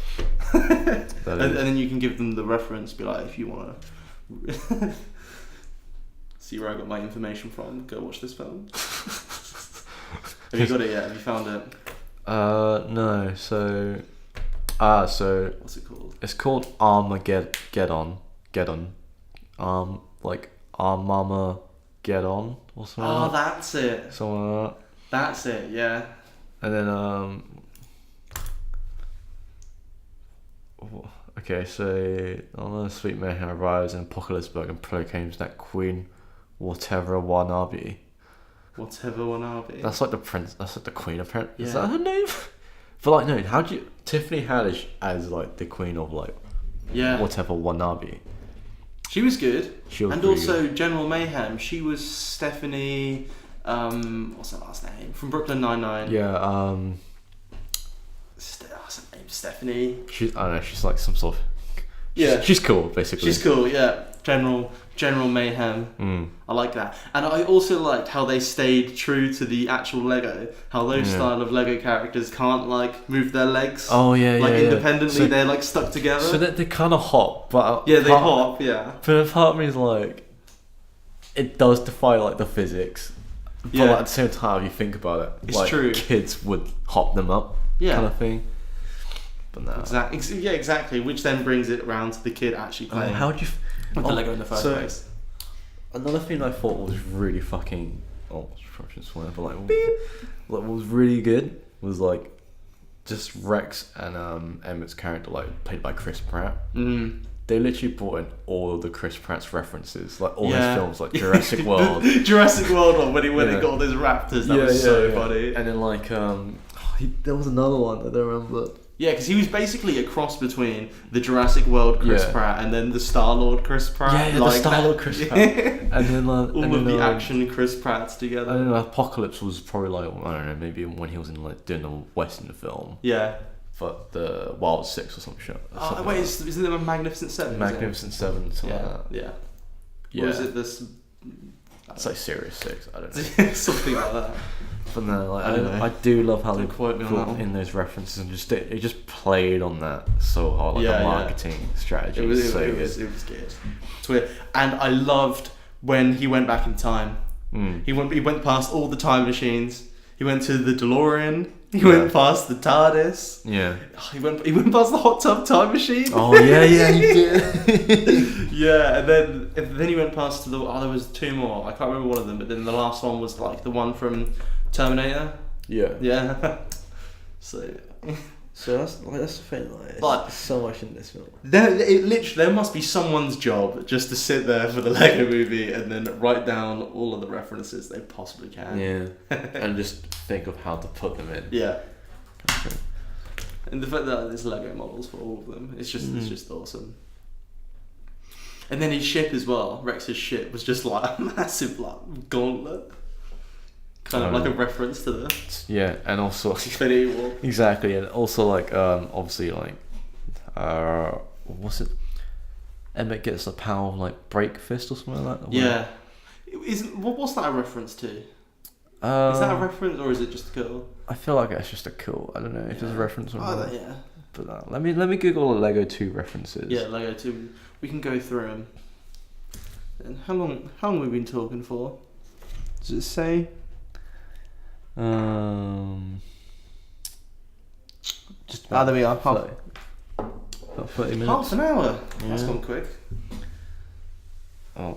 Speaker 2: And then you can give them the reference. Be like, "If you want to see where I got my information from, go watch this film." Have you got it yet? Have you found it?
Speaker 1: No. So
Speaker 2: What's it called?
Speaker 1: it's called Armageddon. Like Mama Get On or something.
Speaker 2: Oh,
Speaker 1: like that.
Speaker 2: that's it.
Speaker 1: Something like that.
Speaker 2: That's it. Yeah.
Speaker 1: And then okay, so on the Sweet Mayhem arrives in Apocalypseburg and proclaims that Queen whatever Wanabe.
Speaker 2: Whatever Wanabe.
Speaker 1: That's like the prince. That's like the queen apparently. Is
Speaker 2: Yeah.
Speaker 1: that her name? But like, no. How do you Tiffany Haddish as like the queen of like
Speaker 2: Yeah.
Speaker 1: whatever Wanabe?
Speaker 2: She was good.
Speaker 1: She was
Speaker 2: And
Speaker 1: pretty
Speaker 2: also General Mayhem. She was Stephanie. What's her last name? From Brooklyn Nine-Nine.
Speaker 1: Yeah.
Speaker 2: What's her name? Stephanie.
Speaker 1: I don't know. She's like some sort of.
Speaker 2: Yeah.
Speaker 1: She's cool, basically.
Speaker 2: She's cool. Yeah. General Mayhem. I like that. And I also liked how they stayed true to the actual Lego. How those style of Lego characters can't like move their legs.
Speaker 1: Oh yeah,
Speaker 2: like
Speaker 1: yeah.
Speaker 2: independently,
Speaker 1: So,
Speaker 2: they're like stuck together.
Speaker 1: so they kind of hop, but
Speaker 2: yeah, they hop. Yeah.
Speaker 1: But a part of me is like, it does defy like the physics. But
Speaker 2: Yeah.
Speaker 1: like, at the same time, you think about it,
Speaker 2: It's
Speaker 1: like,
Speaker 2: true.
Speaker 1: Kids would hop them up,
Speaker 2: Yeah.
Speaker 1: kind of thing. But no.
Speaker 2: Exactly. Which then brings it around to the kid actually playing
Speaker 1: How do you?
Speaker 2: with the Lego in the first place.
Speaker 1: Another thing I thought was really fucking but like what was really good was like just Rex and Emmett's character, like played by Chris Pratt. They literally brought in all of the Chris Pratt's references, like all his films, like Jurassic World.
Speaker 2: Jurassic World one when he
Speaker 1: Yeah.
Speaker 2: got all those raptors. That was so funny.
Speaker 1: And then like there was another one that I don't remember.
Speaker 2: Yeah, because he was basically a cross between the Jurassic World Chris
Speaker 1: Yeah.
Speaker 2: Pratt and then the Star-Lord Chris Pratt.
Speaker 1: Yeah, the Star-Lord Chris Pratt. And then like
Speaker 2: all of the action Chris Pratts together.
Speaker 1: I don't know. Apocalypse was probably like, I don't know, maybe when he was in like doing the Western film,
Speaker 2: Yeah.
Speaker 1: but the Wild Six or some shit.
Speaker 2: Oh, wait, isn't it a Magnificent Seven?
Speaker 1: Magnificent Seven, something
Speaker 2: Yeah.
Speaker 1: like that.
Speaker 2: Yeah.
Speaker 1: Yeah,
Speaker 2: Or is it this?
Speaker 1: it's like Serious Six. I don't know.
Speaker 2: Something like that.
Speaker 1: But no, like,
Speaker 2: I don't know.
Speaker 1: I do love how they
Speaker 2: Don't quote me on that
Speaker 1: brought
Speaker 2: one.
Speaker 1: in those references and just it just played on that so hard, like
Speaker 2: Yeah,
Speaker 1: the
Speaker 2: yeah.
Speaker 1: marketing strategy.
Speaker 2: It was
Speaker 1: so
Speaker 2: good.
Speaker 1: good.
Speaker 2: It was good. It's weird. And I loved when he went back in time. He went past all the time machines. He went to the DeLorean. He went past the TARDIS.
Speaker 1: Yeah.
Speaker 2: He went past the hot tub time machine.
Speaker 1: Oh yeah, he did.
Speaker 2: Yeah, and then he went past to the. Oh, there was two more. I can't remember one of them, but then the last one was like the one from Terminator.
Speaker 1: Yeah.
Speaker 2: Yeah. So
Speaker 1: that's the thing. Like,
Speaker 2: But-
Speaker 1: there's so much in this film.
Speaker 2: there must be someone's job just to sit there for the Lego movie and then write down all of the references they possibly can.
Speaker 1: Yeah. And just think of how to put them in.
Speaker 2: Yeah. And the fact that there's Lego models for all of them, it's just awesome. And then his ship as well, Rex's ship was just like a massive like gauntlet. Kind of like a reference to the
Speaker 1: Yeah, and also
Speaker 2: Infinity War.
Speaker 1: exactly, and also like obviously like what's it? Emmett gets the power of like break fist or something like that.
Speaker 2: Yeah. What's that a reference to? Is that a reference or is it just cool?
Speaker 1: I feel like it's just a cool. I don't know if there's a reference or not.
Speaker 2: Yeah.
Speaker 1: But let me Google the Lego 2 references.
Speaker 2: Yeah, Lego 2. We can go through them. And how long have we been talking for? Does it say?
Speaker 1: Just
Speaker 2: there we are.
Speaker 1: about 30 minutes.
Speaker 2: Half an hour.
Speaker 1: Yeah.
Speaker 2: That's gone quick.
Speaker 1: Oh,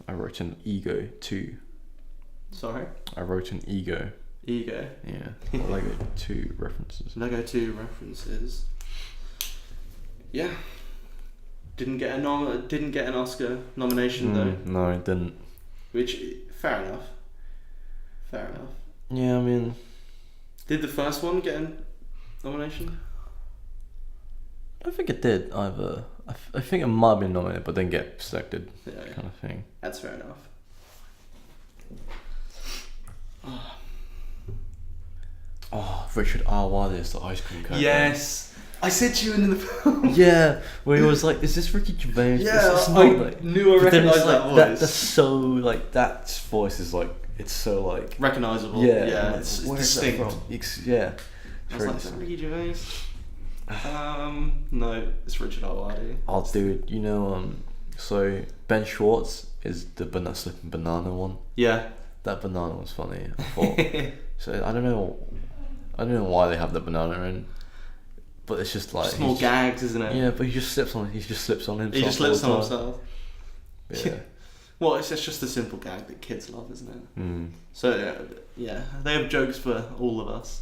Speaker 1: I wrote an ego 2.
Speaker 2: Sorry?
Speaker 1: I wrote an ego.
Speaker 2: Ego.
Speaker 1: Yeah. Lego 2 references.
Speaker 2: Lego 2 references. Yeah. Didn't get an Oscar nomination though.
Speaker 1: No, it didn't.
Speaker 2: Which, fair enough.
Speaker 1: Yeah, I mean,
Speaker 2: Did the first one get a nomination?
Speaker 1: I don't think it did either. I think it might have been nominated, but didn't get selected,
Speaker 2: Yeah,
Speaker 1: kind of thing.
Speaker 2: that's fair enough.
Speaker 1: Oh, Richard R. Wallace, the ice cream cone.
Speaker 2: Yes, I said to you in the film.
Speaker 1: Yeah, where he was like, "Is this Ricky Gervais?"
Speaker 2: Yeah,
Speaker 1: it's
Speaker 2: I
Speaker 1: like,
Speaker 2: knew I
Speaker 1: but then it's
Speaker 2: recognised that
Speaker 1: like,
Speaker 2: voice.
Speaker 1: That's so like that voice is like it's so like
Speaker 2: Recognisable.
Speaker 1: yeah,
Speaker 2: Yeah,
Speaker 1: like,
Speaker 2: it's
Speaker 1: where is that
Speaker 2: distinct.
Speaker 1: from? Yeah,
Speaker 2: I was like, is that Ricky Gervais? No, it's Richard Ayoade.
Speaker 1: oh dude, you know so Ben Schwartz is the slipping banana one.
Speaker 2: Yeah.
Speaker 1: That banana was funny. I thought. So I don't know why they have the banana in, but it's just like
Speaker 2: Small gags, isn't it?
Speaker 1: Yeah, but he just slips on himself.
Speaker 2: He just slips on
Speaker 1: all the
Speaker 2: himself.
Speaker 1: time. Yeah.
Speaker 2: Well, it's just a simple gag that kids love, isn't it?
Speaker 1: Mm.
Speaker 2: So yeah, they have jokes for all of us.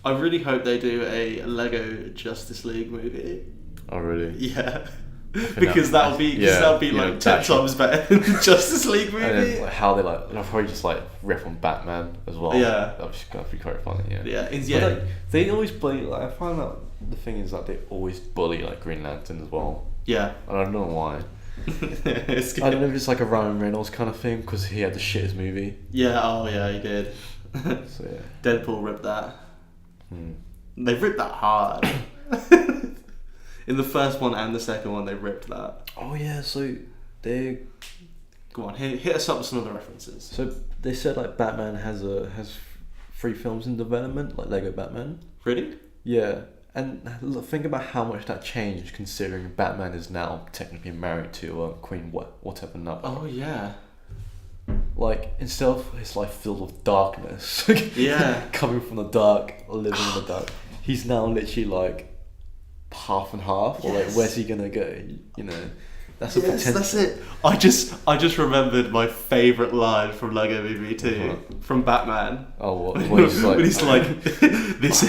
Speaker 2: I really hope they do a Lego Justice League movie.
Speaker 1: Oh really?
Speaker 2: Yeah, because that'll be like 10 times better than the Justice League movie.
Speaker 1: And then like, how they'll probably just like riff on Batman as well.
Speaker 2: Yeah.
Speaker 1: That'd be quite funny. Yeah.
Speaker 2: Yeah.
Speaker 1: But, like, they always bully. Like I find out the thing is that they always bully like Green Lantern as well.
Speaker 2: Yeah.
Speaker 1: And I don't know why.
Speaker 2: It's good.
Speaker 1: I don't know if it's like a Ryan Reynolds kind of thing because he had the shittest movie.
Speaker 2: Yeah. Oh yeah, he did.
Speaker 1: So yeah.
Speaker 2: Deadpool ripped that.
Speaker 1: Hmm.
Speaker 2: They ripped that hard. In the first one and the second one, they ripped that.
Speaker 1: Oh yeah. So they
Speaker 2: Go on, hit us up with some of the references.
Speaker 1: So they said like Batman has 3 films in development, like Lego Batman.
Speaker 2: Really?
Speaker 1: Yeah, and think about how much that changed considering Batman is now technically married to Queen whatever not.
Speaker 2: Oh yeah.
Speaker 1: Like instead of his life filled with darkness,
Speaker 2: Yeah.
Speaker 1: coming from the dark, living in the dark, he's now literally like half and half. Or like
Speaker 2: Yes.
Speaker 1: where's he gonna go? You know. That's a
Speaker 2: Yes,
Speaker 1: potential.
Speaker 2: that's it. I just remembered my favourite line from Lego Movie 2 from Batman.
Speaker 1: Oh, what? When he's like,
Speaker 2: When he's like, this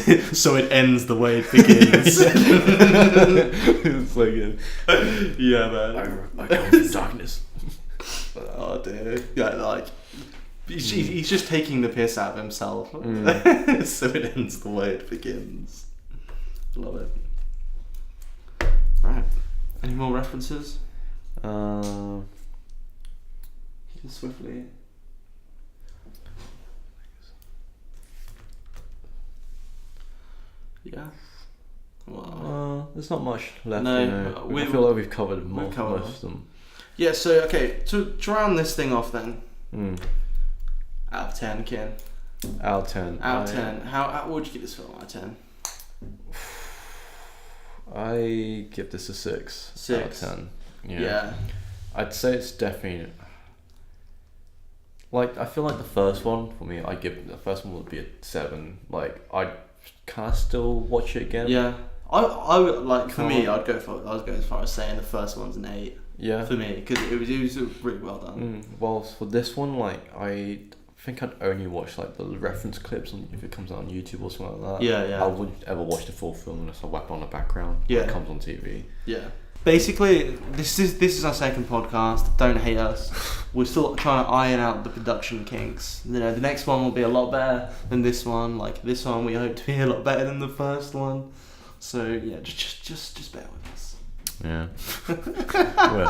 Speaker 2: so it ends the way it begins.
Speaker 1: it's so good.
Speaker 2: Yeah, man.
Speaker 1: I come from darkness.
Speaker 2: Oh dear. Yeah, like he's just taking the piss out of himself. So it ends the way it begins. Love it. Right. Any more references? Just swiftly. Yeah. Well,
Speaker 1: There's not much left.
Speaker 2: No,
Speaker 1: you know.
Speaker 2: we-
Speaker 1: I feel like we've covered
Speaker 2: we've
Speaker 1: most
Speaker 2: covered
Speaker 1: of them.
Speaker 2: yeah. So okay, to round this thing off then. Out of 10, Ken.
Speaker 1: Out of 10.
Speaker 2: Out of 10. How what would you give this film out of 10?
Speaker 1: I give this a 6.
Speaker 2: 6.
Speaker 1: Out of 10.
Speaker 2: Yeah.
Speaker 1: I'd say it's definitely. Like, I feel like the first one, for me, the first one would be a 7. Like, I'd kind of still watch it again.
Speaker 2: Yeah. I would, like, for me,
Speaker 1: Kinda.
Speaker 2: I'd go as far as saying the first one's an 8.
Speaker 1: Yeah.
Speaker 2: For me, because it was really well done.
Speaker 1: Well, for this one, like, I think I'd only watch, like, the reference clips if it comes out on YouTube or something like that.
Speaker 2: Yeah.
Speaker 1: I wouldn't ever watch the full film unless I whack it on the background.
Speaker 2: Yeah.
Speaker 1: When it comes on TV.
Speaker 2: Yeah. Basically, this is our second podcast. Don't hate us. We're still trying to iron out the production kinks. You know, the next one will be a lot better than this one. Like this one, we hope to be a lot better than the first one. So yeah, just bear with us.
Speaker 1: Yeah.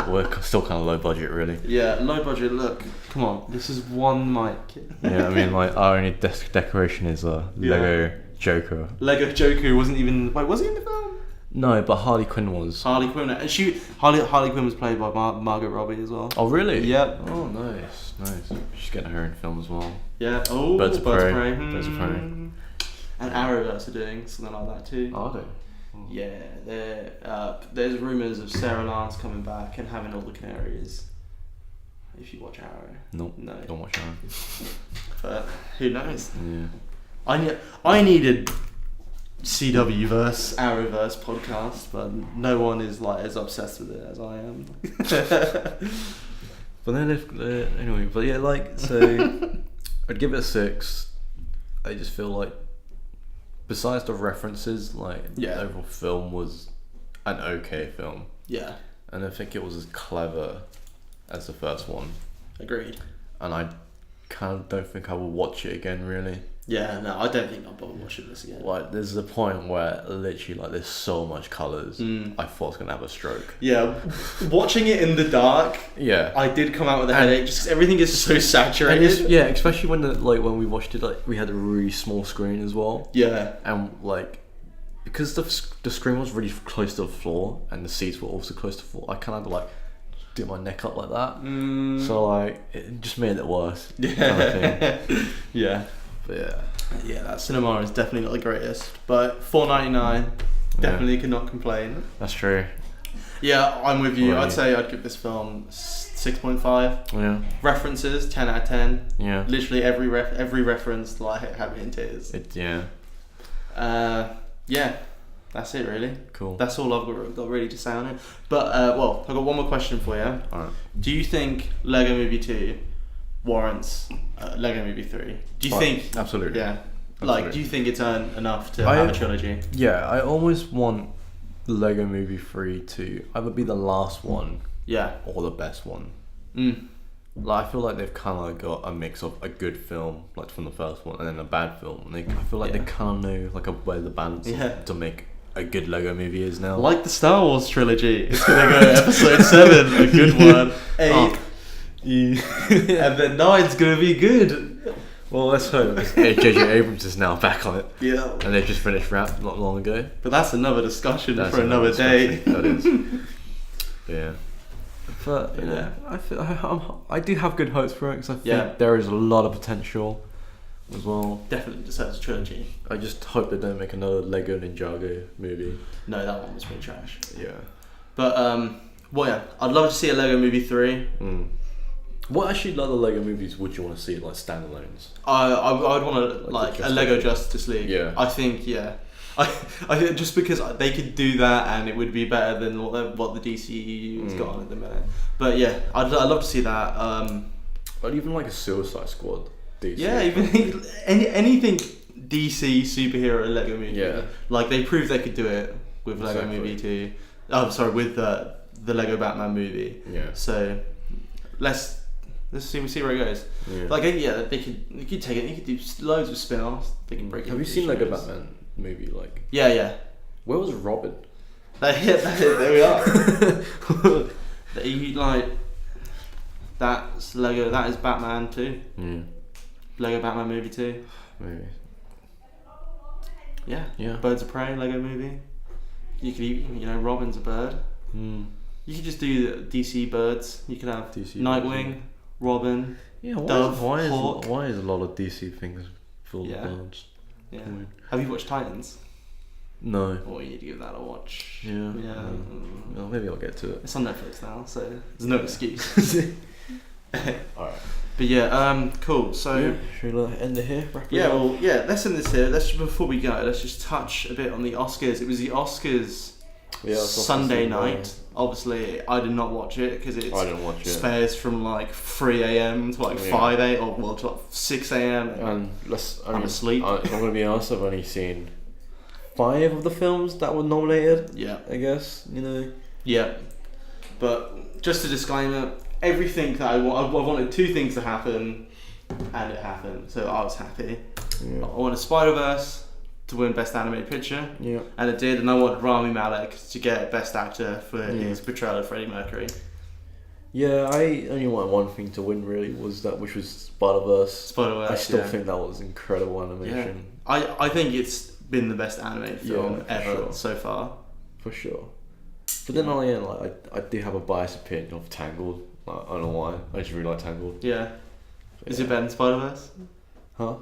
Speaker 1: we're still kind of low budget, really.
Speaker 2: Yeah, low budget. Look, come on, this is one mic.
Speaker 1: Yeah, I mean, like, our only decoration is a Lego Joker.
Speaker 2: Lego Joker wasn't even. Wait, was he in the film?
Speaker 1: No, but Harley Quinn was.
Speaker 2: Harley Quinn. And Harley Quinn was played by Margot Robbie as well.
Speaker 1: Oh, really?
Speaker 2: Yep.
Speaker 1: Oh, nice. She's getting her in film as well.
Speaker 2: Yeah. Oh,
Speaker 1: Birds of Prey.
Speaker 2: Birds of Prey. And Arrowverse are doing something like that too.
Speaker 1: Are they?
Speaker 2: Yeah, there's rumours of Sarah Lance coming back and having all the Canaries. If you watch Arrow.
Speaker 1: Nope.
Speaker 2: No.
Speaker 1: Don't watch Arrow.
Speaker 2: But who knows?
Speaker 1: Yeah.
Speaker 2: I needed CW verse Arrowverse podcast, but no one is like as obsessed with it as I am.
Speaker 1: But then anyway, but yeah, like, so I'd give it a 6. I just feel like, besides the references, like, the overall film was an okay film.
Speaker 2: Yeah.
Speaker 1: And I think it was as clever as the first one.
Speaker 2: Agreed.
Speaker 1: And I kind of don't think I will watch it again, really.
Speaker 2: Yeah, no, I don't think I'll bother watching this again.
Speaker 1: Like, there's a point where literally, like, there's so much colours. I thought I was going to have a stroke.
Speaker 2: Yeah, watching it in the dark,
Speaker 1: Yeah.
Speaker 2: I did come out with a headache just 'cause everything is so saturated.
Speaker 1: Yeah, especially when when we watched it, like, we had a really small screen as well.
Speaker 2: Yeah.
Speaker 1: And, like, because the screen was really close to the floor and the seats were also close to the floor, I kind of, like, did my neck up like that. So, like, it just made it worse.
Speaker 2: Yeah.
Speaker 1: Kind of thing.
Speaker 2: Yeah.
Speaker 1: But yeah.
Speaker 2: Yeah, that cinema is definitely not the greatest, but $4.99, definitely cannot complain.
Speaker 1: That's true.
Speaker 2: Yeah, I'm with you.
Speaker 1: Right.
Speaker 2: I'd say I'd give this film 6.5.
Speaker 1: Yeah.
Speaker 2: References 10 out of 10.
Speaker 1: Yeah.
Speaker 2: Literally every reference, like, had me in tears.
Speaker 1: Yeah.
Speaker 2: Yeah, that's it really.
Speaker 1: Cool.
Speaker 2: That's all I've got really to say on it. But well, I've got one more question for you.
Speaker 1: Alright.
Speaker 2: Do you think Lego Movie 2 warrants Lego Movie 3? Do you think?
Speaker 1: Absolutely.
Speaker 2: Yeah.
Speaker 1: Absolutely.
Speaker 2: Like, do you think it's earned enough to have a trilogy?
Speaker 1: Yeah, I almost want Lego Movie 3 to either be the last one,
Speaker 2: Yeah.
Speaker 1: or the best one.
Speaker 2: Mm.
Speaker 1: Like, I feel like they've kind of got a mix of a good film, like from the first one, and then a bad film. And I feel like they kind of know like where the balance to make a good Lego movie is now.
Speaker 2: Like the Star Wars trilogy, it's gonna go episode 7, a good one, 8, and then 9's gonna be good.
Speaker 1: Well, let's hope. J.J. Abrams is now back on it.
Speaker 2: Yeah.
Speaker 1: And they just finished Wrapped not long ago.
Speaker 2: But that's another discussion for another day.
Speaker 1: That is. Yeah. But you know, I do have good hopes for it because I think there is a lot of potential as well.
Speaker 2: Definitely deserves a trilogy.
Speaker 1: I just hope they don't make another Lego Ninjago movie.
Speaker 2: No, that one was pretty trash.
Speaker 1: Yeah.
Speaker 2: But well, yeah, I'd love to see a Lego Movie 3.
Speaker 1: What actually other Lego movies would you want to see, like standalones?
Speaker 2: I would want to like a Lego Justice League.
Speaker 1: Yeah.
Speaker 2: I think I think just because they could do that and it would be better than what the DC's got on at the minute. But yeah, I'd love to see that.
Speaker 1: Or even like a Suicide Squad. DC.
Speaker 2: Yeah, even anything DC superhero Lego movie.
Speaker 1: Yeah.
Speaker 2: Like they proved they could do it with Lego Movie 2. Oh, sorry, with the Lego Batman movie.
Speaker 1: Yeah.
Speaker 2: So let's see where it goes.
Speaker 1: Yeah.
Speaker 2: Like they could take it. They could do loads of spin-offs. They can break it.
Speaker 1: Have you seen Lego Batman movie? Like.
Speaker 2: Yeah.
Speaker 1: Where was Robin?
Speaker 2: There we are. That's Lego. That is Batman 2.
Speaker 1: Yeah.
Speaker 2: Lego Batman movie 2.
Speaker 1: Maybe.
Speaker 2: Yeah. Birds of Prey Lego movie. You could Robin's a bird. You could just do DC birds. You could have DC Nightwing, birds. Robin.
Speaker 1: Yeah.
Speaker 2: Dove,
Speaker 1: why
Speaker 2: Hawk.
Speaker 1: is a lot of DC things full of birds?
Speaker 2: Yeah. Have you watched Titans?
Speaker 1: No.
Speaker 2: Oh, you need to give that a watch.
Speaker 1: Yeah. Well, maybe I'll get to it.
Speaker 2: It's on Netflix now, so there's no excuse.
Speaker 1: Alright.
Speaker 2: But yeah, cool. So
Speaker 1: should we end it here?
Speaker 2: Let's end this here. Before we go, let's just touch a bit on the Oscars. It was the Oscars Sunday night. Obviously, I did not watch it because
Speaker 1: I didn't watch it.
Speaker 2: Spares from like 3 a.m. to like 5 a.m. or to like 6 a.m.
Speaker 1: And I'm
Speaker 2: asleep.
Speaker 1: I'm gonna be honest. I've only seen 5 of the films that were nominated.
Speaker 2: Yeah,
Speaker 1: I guess
Speaker 2: Yeah, but just a disclaimer: everything that I wanted 2 things to happen, and it happened. So I was happy.
Speaker 1: Yeah.
Speaker 2: I wanted Spider-Verse to win Best Animated Picture,
Speaker 1: Yeah.
Speaker 2: and it did. And I wanted Rami Malek to get Best Actor for his portrayal of Freddie Mercury.
Speaker 1: Yeah, I only wanted one thing to win really, which was Spider-Verse.
Speaker 2: Spider-Verse.
Speaker 1: I still think that was incredible animation.
Speaker 2: Yeah. I think it's been the best animated film ever
Speaker 1: sure.
Speaker 2: so far.
Speaker 1: For sure. But then on the end, like I do have a biased opinion of Tangled. Like, I don't know why. I just really like Tangled.
Speaker 2: Yeah. Is it better than Spider-Verse?
Speaker 1: Huh?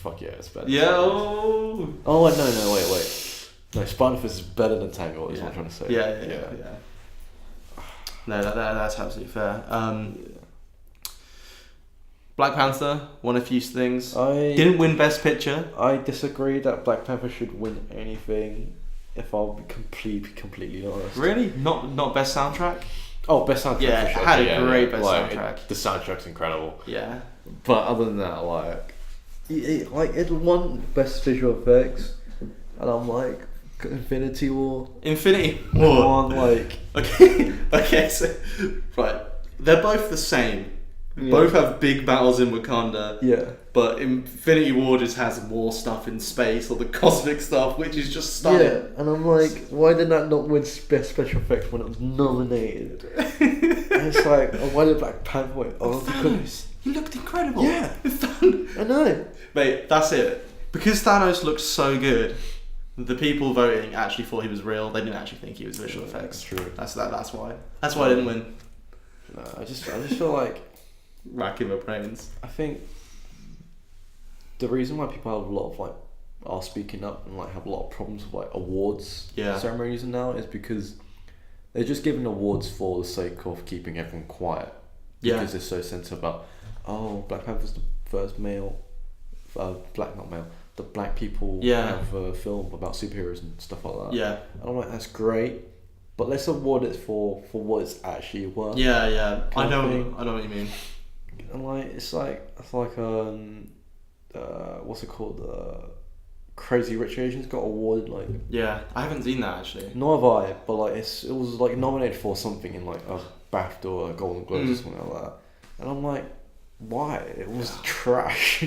Speaker 1: Fuck yeah, it's better.
Speaker 2: Yeah.
Speaker 1: Oh, no, wait. No, Spider-Verse is better than Tangled. Is what I'm trying to say.
Speaker 2: Yeah. No, that's absolutely fair. Black Panther won a few things. Didn't win Best Picture.
Speaker 1: I disagree that Black Panther should win anything. If I'll be completely honest.
Speaker 2: Really? Not Best Soundtrack?
Speaker 1: Oh, Best Soundtrack.
Speaker 2: Yeah,
Speaker 1: for sure.
Speaker 2: it had a great Best Soundtrack.
Speaker 1: The soundtrack's incredible.
Speaker 2: Yeah.
Speaker 1: But other than that, like, it won Best Visual Effects, and I'm like, Infinity War.
Speaker 2: Infinity War.
Speaker 1: Won, like.
Speaker 2: Okay, so right, they're both the same.
Speaker 1: Yeah.
Speaker 2: Both have big battles in Wakanda.
Speaker 1: Yeah.
Speaker 2: But Infinity War just has more stuff in space, or the cosmic stuff, which is just stunning.
Speaker 1: Yeah, and I'm like, why did that not win Best Special Effects when it was nominated? And it's like, why did Black Panther win? Oh,
Speaker 2: Thanos, he looked incredible.
Speaker 1: Yeah.
Speaker 2: Thanos.
Speaker 1: I know.
Speaker 2: Mate, that's it. Because Thanos looked so good, the people voting actually thought he was real. They didn't actually think he was visual effects.
Speaker 1: That's true.
Speaker 2: That's why. That's why I didn't win.
Speaker 1: No, I just feel like,
Speaker 2: Racking my brains.
Speaker 1: I think the reason why people have a lot of like are speaking up and like have a lot of problems with like awards ceremonies now is because they're just giving awards for the sake of keeping everyone quiet. Because they're so sensitive about, Black Panther's the first male, the black people have a film about superheroes and stuff like that.
Speaker 2: Yeah.
Speaker 1: And I'm like, that's great, but let's award it for what it's actually worth.
Speaker 2: Yeah. I know what you mean.
Speaker 1: And like it's like what's it called? Crazy Rich Asians got awarded like.
Speaker 2: Yeah, I haven't seen that actually.
Speaker 1: Nor have I, but like it was like nominated for something in like a BAFTA or a Golden Globes or something like that, and I'm like, why? It was trash.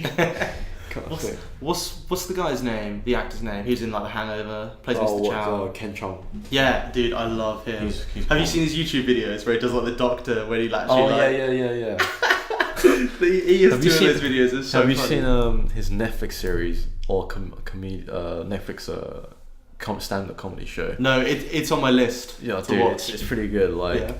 Speaker 2: What's the guy's name? The actor's name? He's in like The Hangover. Plays Mr. Chow.
Speaker 1: Ken Chong.
Speaker 2: Yeah, dude, I love him.
Speaker 1: He's
Speaker 2: have you seen his YouTube videos where he does like the doctor when he actually
Speaker 1: yeah.
Speaker 2: he is doing those videos. It's so
Speaker 1: have you
Speaker 2: funny.
Speaker 1: seen his Netflix series or Netflix stand-up comedy show?
Speaker 2: No, it's on my list.
Speaker 1: Yeah,
Speaker 2: to
Speaker 1: dude,
Speaker 2: watch.
Speaker 1: it's pretty good. Like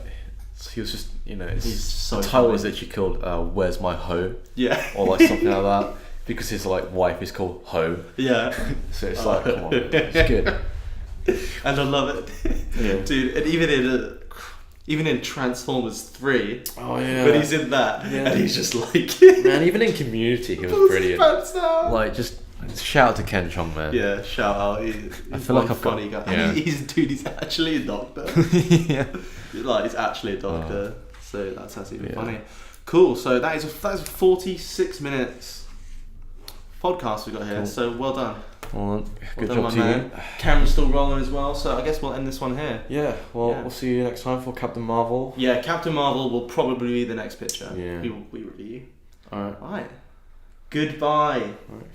Speaker 1: he was just
Speaker 2: he's so
Speaker 1: the title
Speaker 2: funny.
Speaker 1: was actually called "Where's My Hoe?"
Speaker 2: Yeah,
Speaker 1: or like something like that because his like wife is called Hoe.
Speaker 2: Yeah,
Speaker 1: so it's like come on, it's good.
Speaker 2: And I love it, dude. And even in Transformers 3, when he's in that, and he's just like,
Speaker 1: man, even in Community, he was brilliant. Like, just shout out to Ken Chong, man.
Speaker 2: Yeah, shout out.
Speaker 1: I feel like I've
Speaker 2: funny guy.
Speaker 1: Yeah.
Speaker 2: And he's actually a doctor.
Speaker 1: Yeah,
Speaker 2: like he's actually a doctor. So that's even funny. Cool. So that is a 46 minutes podcast we got here.
Speaker 1: Cool.
Speaker 2: So well done.
Speaker 1: Well, good
Speaker 2: Well done,
Speaker 1: job to
Speaker 2: man.
Speaker 1: you.
Speaker 2: Camera's still rolling as well, so I guess we'll end this one here.
Speaker 1: Yeah, we'll see you next time for Captain Marvel.
Speaker 2: Yeah, Captain Marvel will probably be the next picture.
Speaker 1: Yeah.
Speaker 2: We review.
Speaker 1: Alright.
Speaker 2: Goodbye.
Speaker 1: Alright.